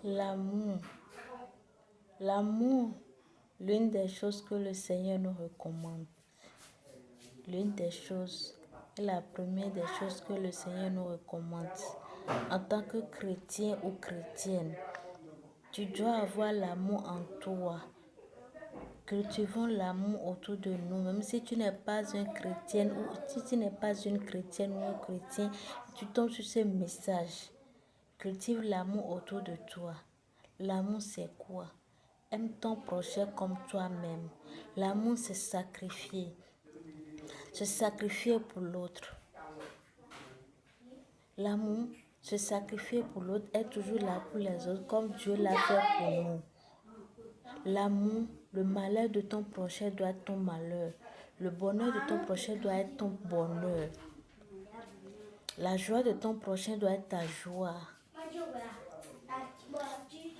L'amour. L'amour, l'une des choses que le Seigneur nous recommande. L'une des choses, la première des choses que le Seigneur nous recommande. En tant que chrétien ou chrétienne, tu dois avoir l'amour en toi. Cultivons l'amour autour de nous. Même si tu n'es pas une chrétienne ou si tu n'es pas une chrétienne ou un chrétien, tu tombes sur ce message. Cultive l'amour autour de toi. L'amour, c'est quoi? Aime ton prochain comme toi-même. L'amour, c'est sacrifier. Se sacrifier pour l'autre. L'amour, se sacrifier pour l'autre, est toujours là pour les autres comme Dieu l'a fait pour nous. L'amour, le malheur de ton prochain doit être ton malheur. Le bonheur de ton prochain doit être ton bonheur. La joie de ton prochain doit être ta joie.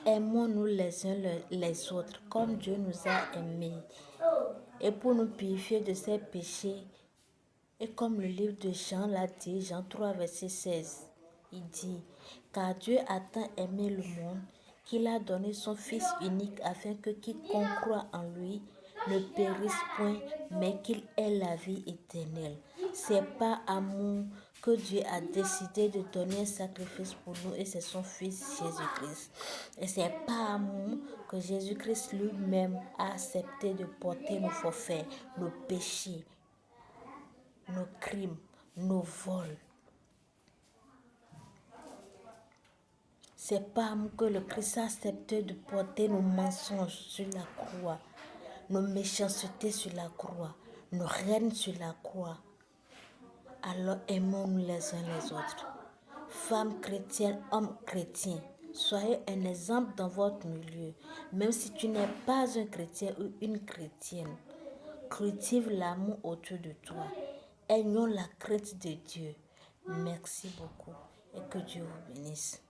Aimons-nous les uns les autres comme Dieu nous a aimés. Et pour nous purifier de ses péchés, et comme le livre de Jean l'a dit, Jean 3, verset 16, il dit, car Dieu a tant aimé le monde qu'il a donné son Fils unique afin que quiconque croit en lui ne périsse point, mais qu'il ait la vie éternelle. C'est par amour que Dieu a décidé de donner un sacrifice pour nous et c'est son Fils Jésus-Christ. Et c'est par amour que Jésus-Christ lui-même a accepté de porter nos forfaits, nos péchés, nos crimes, nos vols. C'est par amour que le Christ a accepté de porter nos mensonges sur la croix, nos méchancetés sur la croix, nos haines sur la croix. Alors aimons-nous les uns les autres. Femmes chrétiennes, hommes chrétiens, soyez un exemple dans votre milieu. Même si tu n'es pas un chrétien ou une chrétienne, cultive l'amour autour de toi. Ayons la crainte de Dieu. Merci beaucoup et que Dieu vous bénisse.